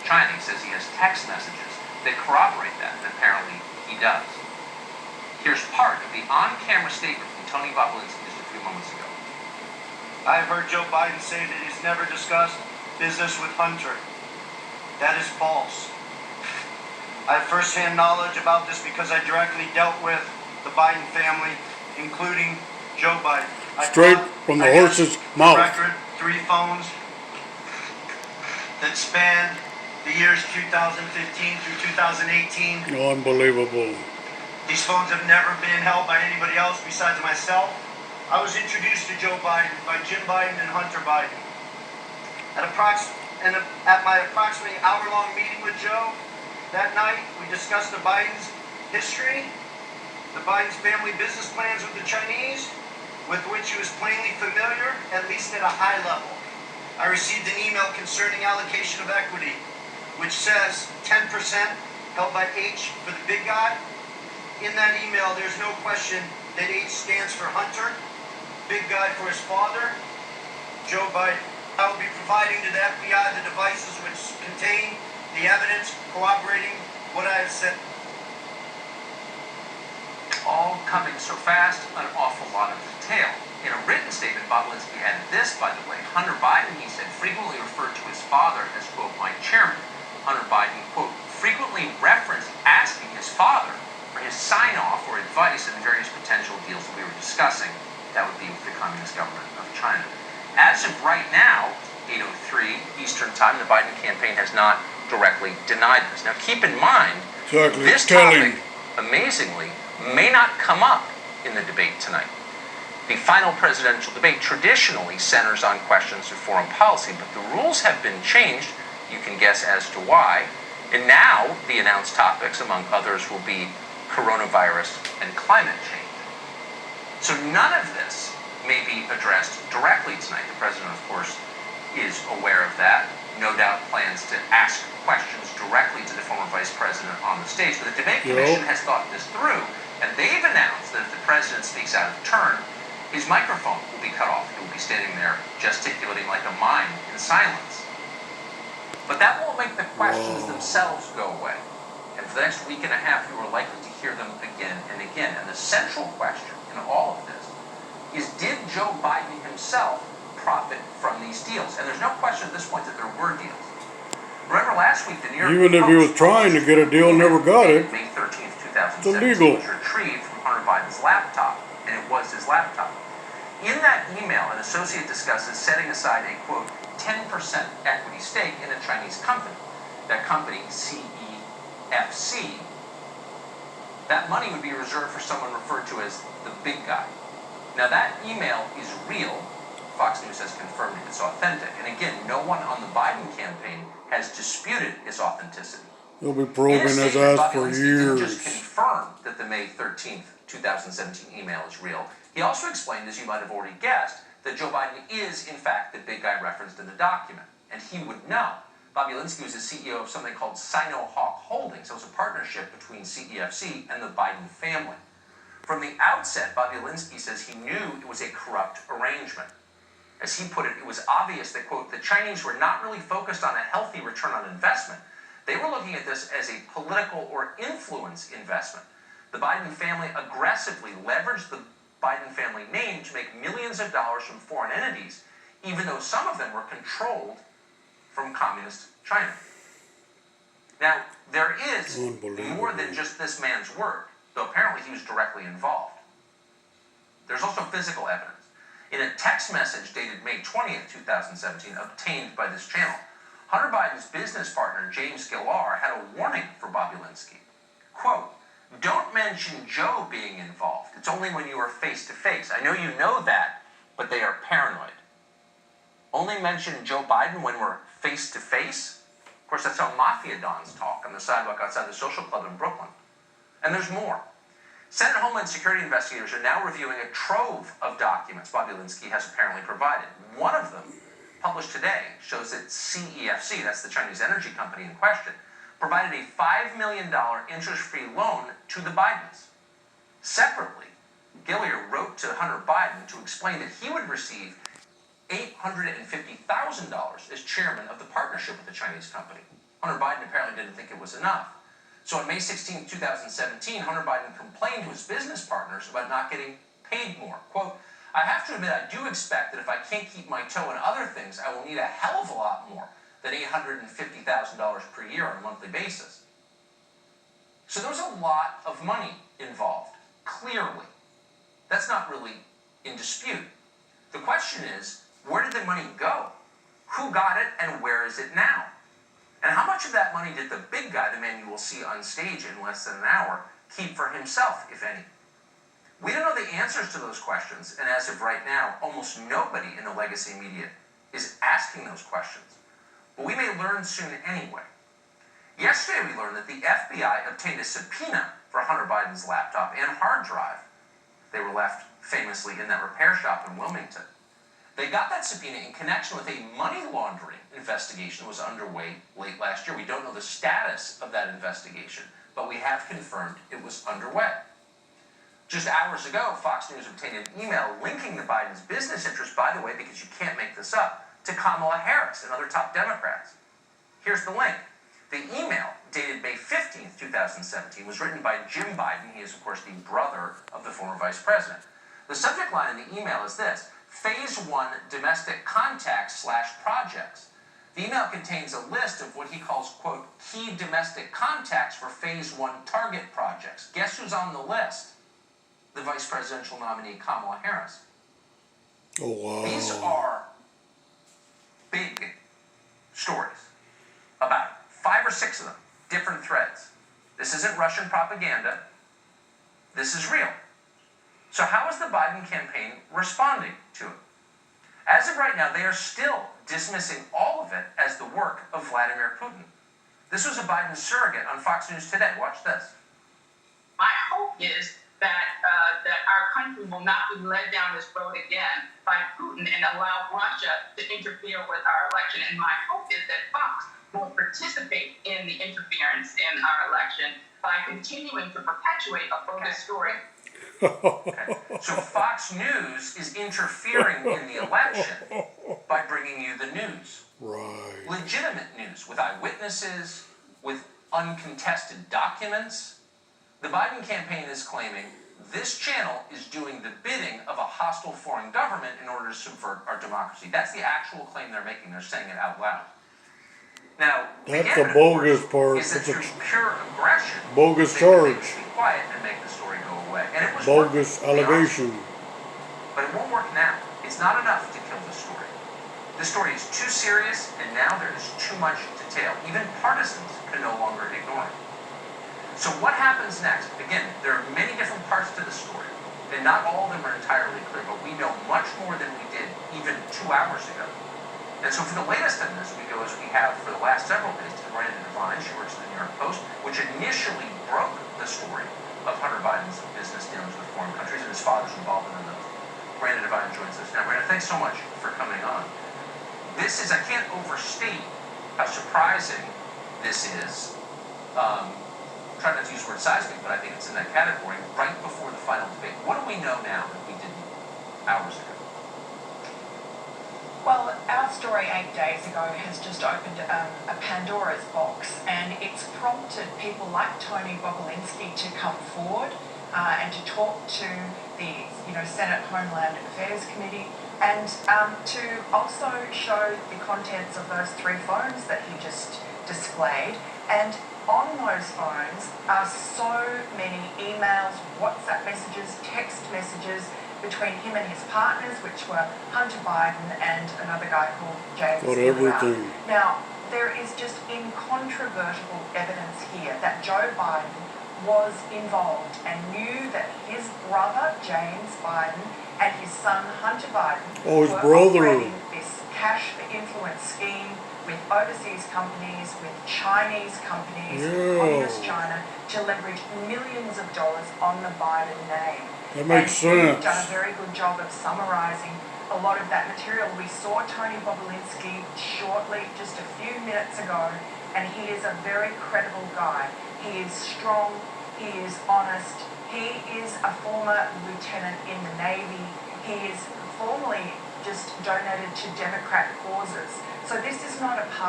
China. He says he has text messages that corroborate that, and apparently he does. Here's part of the on-camera statement from Tony Bobulinski just a few moments ago. I've heard Joe Biden say that he's never discussed business with Hunter. That is false. I have firsthand knowledge about this because I directly dealt with the Biden family, including Joe Biden. Straight from the horse's mouth. Record 3 phones that spanned the years 2015 through 2018. Unbelievable. These phones have never been held by anybody else besides myself. I was introduced to Joe Biden by Jim Biden and Hunter Biden. At my approximately hour-long meeting with Joe that night, we discussed the Biden's history, the Biden's family business plans with the Chinese, with which he was plainly familiar, at least at a high level. I received an email concerning allocation of equity, which says 10% held by H for the big guy. In that email, there's no question that H stands for Hunter, big guy for his father, Joe Biden. I will be providing to the FBI the devices which contain the evidence corroborating what I have said. All coming so fast, an awful lot of detail. In a written statement, Bobulinski added this, by the way. Hunter Biden, he said, frequently referred to his father as, quote, my chairman. Hunter Biden, quote, frequently referenced asking his father for his sign-off or advice in the various potential deals that we were discussing. That would be with the Communist government of China. As of right now, 8:03 Eastern Time, the Biden campaign has not directly denied this. Now, keep in mind, this topic, amazingly, may not come up in the debate tonight. The final presidential debate traditionally centers on questions of foreign policy, but the rules have been changed. You can guess as to why. And now, the announced topics, among others, will be coronavirus and climate change. So none of this may be addressed directly tonight. The president, of course, is aware of that. No doubt plans to ask questions directly to the former vice president on the stage. But the debate commission has thought this through, and they've announced that if the president speaks out of turn, his microphone will be cut off. He will be standing there gesticulating like a mime in silence. But that won't make the questions themselves go away. And for the next week and a half, you are likely to hear them again and again. And the central question in all of this is, did Joe Biden himself profit from these deals? And there's no question at this point that there were deals. Remember last week, the New York Even if he was trying to get a deal, never got it. May 13th, 2017 was retrieved from Hunter Biden's laptop, and it was his laptop. In that email, an associate discusses setting aside a, quote, 10% equity stake in a Chinese company. That company, CEFC, that money would be reserved for someone referred to as the big guy. Now, that email is real. Fox News has confirmed it's authentic. And again, no one on the Biden campaign has disputed its authenticity. He'll be probing his ass for years. Didn't just confirm that the May 13th, 2017 email is real. He also explained, as you might have already guessed, that Joe Biden is, in fact, the big guy referenced in the document. And he would know. Bobulinski was the CEO of something called Sino-Hawk Holdings. It was a partnership between CEFC and the Biden family. From the outset, Bobulinski says he knew it was a corrupt arrangement. As he put it, it was obvious that, quote, the Chinese were not really focused on a healthy return on investment. They were looking at this as a political or influence investment. The Biden family aggressively leveraged the Biden family name to make millions of dollars from foreign entities, even though some of them were controlled from communist China. Now, there is more than just this man's work, though apparently he was directly involved. There's also physical evidence. In a text message dated May 20th, 2017, obtained by this channel, Hunter Biden's business partner, James Gillar, had a warning for Bobulinski. Quote, don't mention Joe being involved. It's only when you are face-to-face. I know you know that, but they are paranoid. Only mention Joe Biden when we're face-to-face? Of course, that's how mafia dons talk on the sidewalk outside the social club in Brooklyn. And there's more. Senate Homeland Security investigators are now reviewing a trove of documents Bobulinski has apparently provided. One of them, published today, shows that CEFC, that's the Chinese energy company in question, provided a $5 million interest-free loan to the Bidens. Separately, Gilliar wrote to Hunter Biden to explain that he would receive $850,000 as chairman of the partnership with the Chinese company. Hunter Biden apparently didn't think it was enough. So on May 16, 2017, Hunter Biden complained to his business partners about not getting paid more. Quote, I have to admit I do expect that if I can't keep my toe in other things, I will need a hell of a lot more than $850,000 per year on a monthly basis. So there was a lot of money involved, clearly. That's not really in dispute. The question is, where did the money go? Who got it and where is it now? And how much of that money did the big guy, the man you will see on stage in less than an hour, keep for himself, if any? We don't know the answers to those questions, and as of right now, almost nobody in the legacy media is asking those questions. But we may learn soon anyway. Yesterday we learned that the FBI obtained a subpoena for Hunter Biden's laptop and hard drive. They were left famously in that repair shop in Wilmington. They got that subpoena in connection with a money laundering investigation that was underway late last year. We don't know the status of that investigation, but we have confirmed it was underway. Just hours ago, Fox News obtained an email linking the Biden's business interests, by the way, because you can't make this up, to Kamala Harris and other top Democrats. Here's the link. The email, dated May 15th, 2017, was written by Jim Biden. He is, of course, the brother of the former vice president. The subject line in the email is this: Phase 1 domestic contacts / projects. The email contains a list of what he calls, quote, key domestic contacts for Phase 1 target projects. Guess who's on the list? The vice presidential nominee, Kamala Harris. Oh, wow. These are big stories, about 5 or 6 of them, different threads. This isn't Russian propaganda. This is real. So how is the Biden campaign responding to it? As of right now, they are still dismissing all of it as the work of Vladimir Putin. This was a Biden surrogate on Fox News today. Watch this. My hope is that our country will not be led down this road again by Putin and allow Russia to interfere with our election. And my hope is that Fox will participate in the interference in our election by continuing to perpetuate a bogus story. Okay. So Fox News is interfering in the election by bringing you the news. Right. Legitimate news with eyewitnesses, with uncontested documents. The Biden campaign is claiming this channel is doing the bidding of a hostile foreign government in order to subvert our democracy. That's the actual claim they're making. They're saying it out loud. Now, That's the the bogus part. is that It's a through pure aggression, bogus they could charge. be quiet and make the story go away. And it was Bogus working, to be honest. allegation. But it won't work now. It's not enough to kill the story. The story is too serious, and now there is too much detail. Even partisans can no longer ignore it. So what happens next? Again, there are many different parts to the story, and not all of them are entirely clear, but we know much more than we did even 2 hours ago. And so for the latest in this, we go as we have for the last several days to Miranda Devine. She works at the New York Post, which initially broke the story of Hunter Biden's business dealings with foreign countries and his father's involvement in those. Miranda Devine joins us now. Miranda, thanks so much for coming on. This is, I can't overstate how surprising this is. Try not to use the word seismic, but I think it's in that category, right before the final debate. What do we know now that we didn't hours ago? Well, our story 8 days ago has just opened a Pandora's box, and it's prompted people like Tony BOBULINSKI to come forward and to talk to the Senate Homeland Affairs Committee, and to also show the contents of those 3 phones that he just displayed. And on those phones are so many emails, WhatsApp messages, text messages between him and his partners, which were Hunter Biden and another guy called James. Got everything. Now, there is just incontrovertible evidence here that Joe Biden was involved and knew that his brother, James Biden, and his son, Hunter Biden, Oh, his were brother. operating this cash for influence scheme with overseas companies, with Chinese companies, Yeah. communist China, to leverage millions of dollars on the Biden name. That makes And sense. you've done a very good job of summarizing a lot of that material. We saw Tony BOBULINSKI shortly, just a few minutes ago, and he is a very credible guy. He is strong, he is honest, he is a former lieutenant in the Navy, he is formerly just donated to Democrat causes. So this is not a party